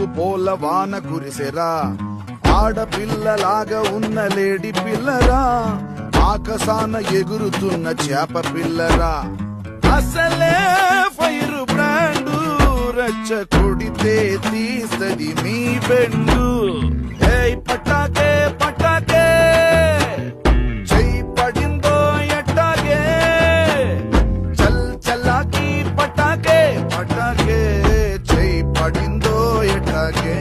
మెరుపు పోల వాన కురిసెరా ఆడపిల్లలాగా ఉన్న లేడి పిల్లరా ఆకాశాన ఎగురుతున్న చేప పిల్లరా అసలే ఫైర్ బ్రాండు రచ్చ కొడితే తీస్తది మీ బెండు ఏయ్ పటాకే పటాకే చెయ్యి పడిందో ఎట్టాగే చల్ చల్లాకి పటాకే పటాకే చెయ్యి పడిందో ఎట్టాగే